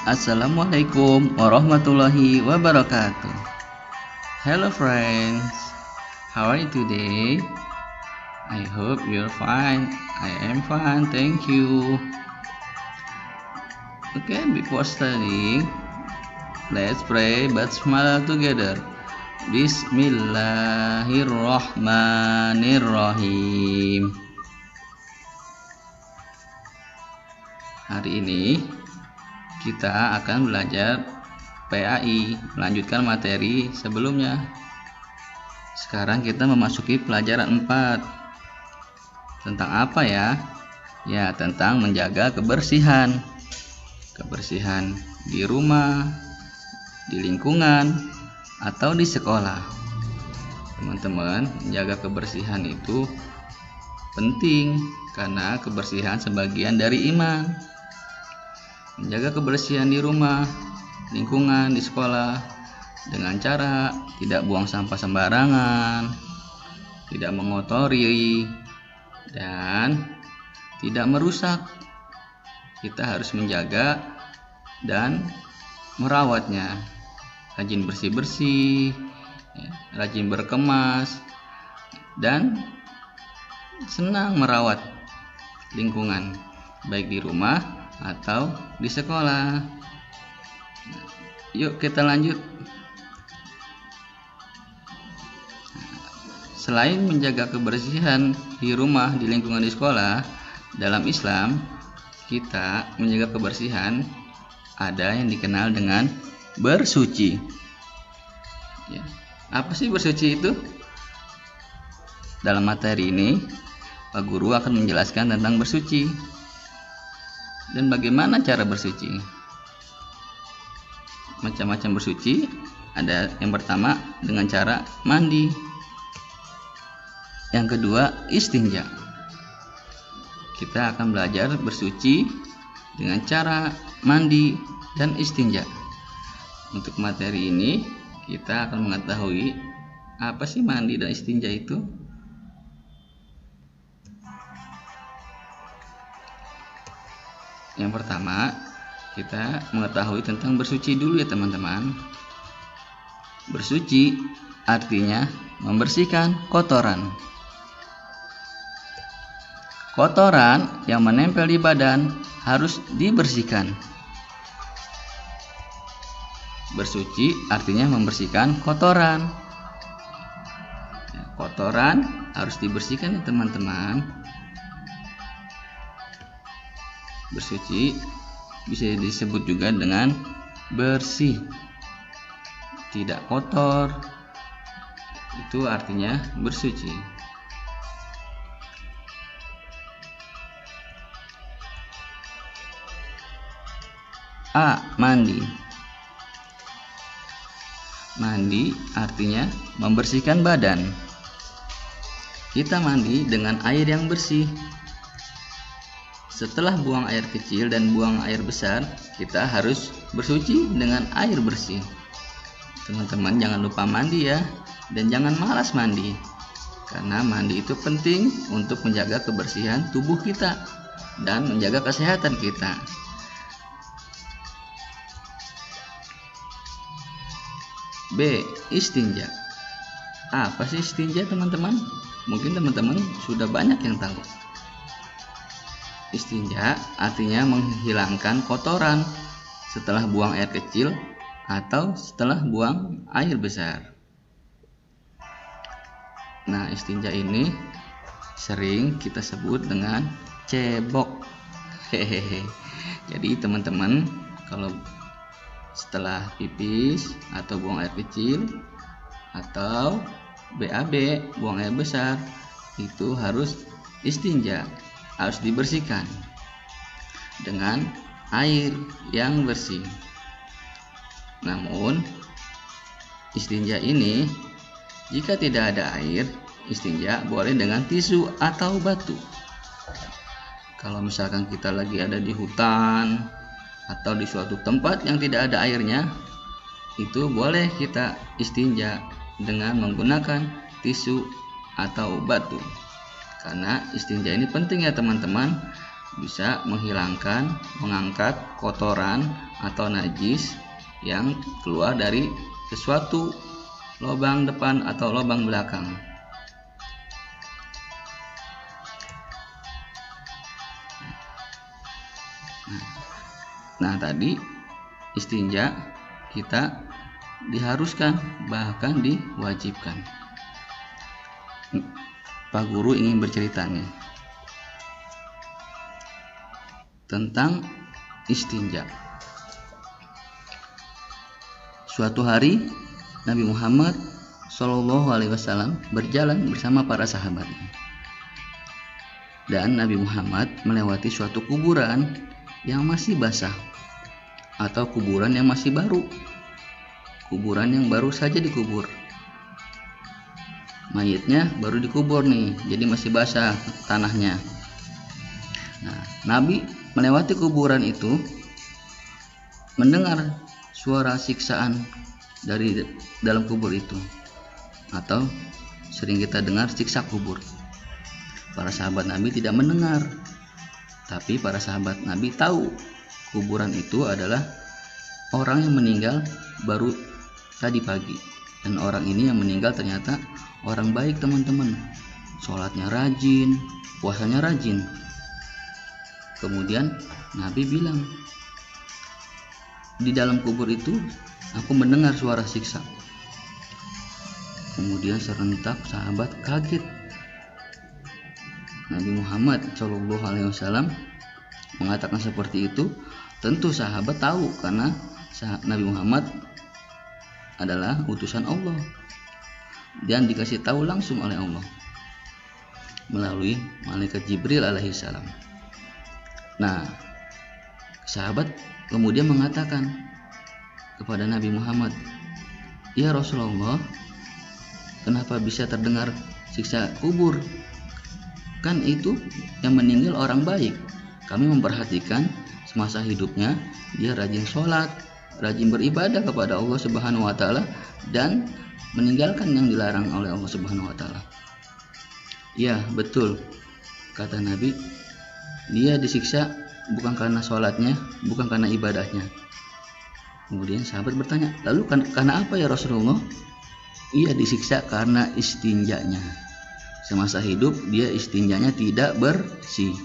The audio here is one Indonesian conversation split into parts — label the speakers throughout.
Speaker 1: Assalamualaikum warahmatullahi wabarakatuh. Hello friends, how are you today? I hope you're fine. I am fine, thank you. Okay, before studying, let's pray basmalah together. Bismillahirrahmanirrahim. Hari ini kita akan belajar PAI, melanjutkan materi sebelumnya. Sekarang kita memasuki pelajaran 4. Tentang apa ya? Ya, tentang menjaga kebersihan. Kebersihan di rumah, di lingkungan, atau di sekolah. Teman-teman, menjaga kebersihan itu penting karena kebersihan sebagian dari iman. Menjaga kebersihan di rumah, lingkungan, di sekolah dengan cara tidak buang sampah sembarangan, tidak mengotori, dan tidak merusak. Kita harus menjaga dan merawatnya. Rajin bersih-bersih, rajin berkemas, dan senang merawat lingkungan, baik di rumah atau di sekolah. Yuk kita lanjut. Selain menjaga kebersihan di rumah, di lingkungan, di sekolah, dalam Islam kita menjaga kebersihan ada yang dikenal dengan bersuci. Ya. Apa sih bersuci itu? Dalam materi ini Pak Guru akan menjelaskan tentang bersuci dan bagaimana cara bersuci. Macam-macam bersuci. Ada yang pertama dengan cara mandi, yang kedua istinja. Kita akan belajar bersuci dengan cara mandi dan istinja. Untuk materi ini kita akan mengetahui apa sih mandi dan istinja itu. Yang pertama, kita mengetahui tentang bersuci dulu ya teman-teman. Bersuci artinya membersihkan kotoran. Kotoran yang menempel di badan harus dibersihkan. Bersuci artinya membersihkan kotoran. Kotoran harus dibersihkan ya teman-teman. Bersuci bisa disebut juga dengan bersih, tidak kotor. Itu artinya bersuci. A. Mandi. Mandi artinya membersihkan badan. Kita mandi dengan air yang bersih. Setelah buang air kecil dan buang air besar, kita harus bersuci dengan air bersih. Teman-teman jangan lupa mandi ya, dan jangan malas mandi. Karena mandi itu penting untuk menjaga kebersihan tubuh kita dan menjaga kesehatan kita. B. Istinja. Apa sih istinja teman-teman? Mungkin teman-teman sudah banyak yang tahu. Istinja artinya menghilangkan kotoran setelah buang air kecil atau setelah buang air besar. Nah, istinja ini sering kita sebut dengan cebok. Hehehe. Jadi teman-teman kalau setelah pipis atau buang air kecil atau BAB, buang air besar, itu harus istinja. Harus dibersihkan dengan air yang bersih. Namun istinja ini jika tidak ada air, istinja boleh dengan tisu atau batu. Kalau misalkan kita lagi ada di hutan atau di suatu tempat yang tidak ada airnya, itu boleh kita istinja dengan menggunakan tisu atau batu. Karena istinja ini penting ya teman-teman, bisa menghilangkan, mengangkat kotoran atau najis yang keluar dari sesuatu lubang depan atau lubang belakang. Nah, tadi istinja kita diharuskan, bahkan diwajibkan. Pak Guru ingin bercerita nih tentang istinja. Suatu hari Nabi Muhammad SAW berjalan bersama para sahabatnya, dan Nabi Muhammad melewati suatu kuburan yang masih basah atau kuburan yang masih baru, kuburan yang baru saja dikubur. Mayitnya baru dikubur nih, jadi masih basah tanahnya. Nah, Nabi melewati kuburan itu, mendengar suara siksaan dari dalam kubur itu, atau sering kita dengar siksa kubur. Para sahabat Nabi tidak mendengar, tapi para sahabat Nabi tahu kuburan itu adalah orang yang meninggal baru tadi pagi, dan orang ini yang meninggal ternyata orang baik, teman-teman. Sholatnya rajin, puasanya rajin. Kemudian Nabi bilang, di dalam kubur itu aku mendengar suara siksa. Kemudian serentak sahabat kaget. Nabi Muhammad SAW mengatakan seperti itu. Tentu sahabat tahu, karena Nabi Muhammad adalah utusan Allah dan dikasih tahu langsung oleh Allah melalui malaikat Jibril alaihissalam. Nah, sahabat kemudian mengatakan kepada Nabi Muhammad, "Ya Rasulullah, kenapa bisa terdengar siksa kubur? Kan itu yang meninggal orang baik. Kami memperhatikan semasa hidupnya dia rajin sholat, rajin beribadah kepada Allah Subhanahu wa taala, dan meninggalkan yang dilarang oleh Allah Subhanahu wa taala." Ya, betul, kata Nabi. Dia disiksa bukan karena sholatnya, bukan karena ibadahnya. Kemudian sahabat bertanya, lalu karena apa ya Rasulullah? Ia disiksa karena istinjanya. Semasa hidup dia istinjanya tidak bersih,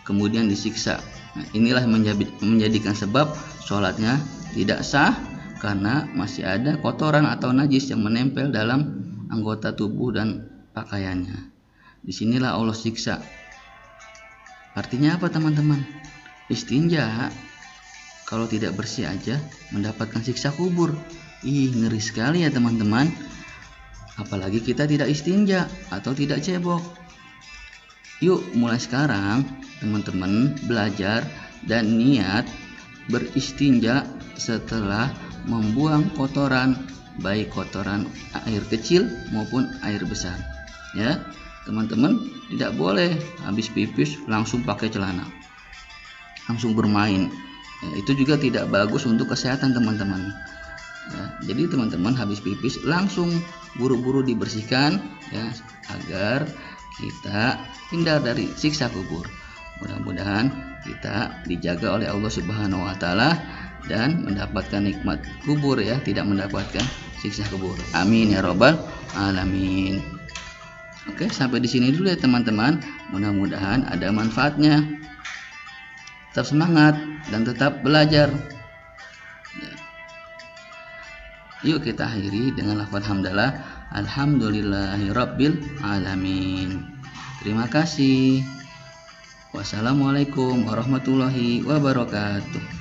Speaker 1: kemudian disiksa. Nah, inilah menjadikan sebab sholatnya tidak sah, karena masih ada kotoran atau najis yang menempel dalam anggota tubuh dan pakaiannya. Disinilah Allah siksa. Artinya apa, teman-teman? Istinja kalau tidak bersih aja mendapatkan siksa kubur. Ngeri sekali ya teman-teman. Apalagi kita tidak istinja atau tidak cebok. Yuk mulai sekarang teman-teman belajar dan niat beristinja setelah membuang kotoran, baik kotoran air kecil maupun air besar. Ya, teman-teman tidak boleh habis pipis langsung pakai celana, langsung bermain. Ya, itu juga tidak bagus untuk kesehatan teman-teman. Ya, jadi teman-teman habis pipis langsung buru-buru dibersihkan, ya, agar kita hindar dari siksa kubur. Mudah-mudahan kita dijaga oleh Allah Subhanahu wa taala dan mendapatkan nikmat kubur, ya, tidak mendapatkan siksa kubur. Amin ya robbal alamin. Oke, sampai di sini dulu ya teman-teman. Mudah-mudahan ada manfaatnya. Tetap semangat dan tetap belajar. Ya. Yuk kita akhiri dengan lafaz hamdalah. Alhamdulillahirabbil alamin. Terima kasih. Wassalamualaikum warahmatullahi wabarakatuh.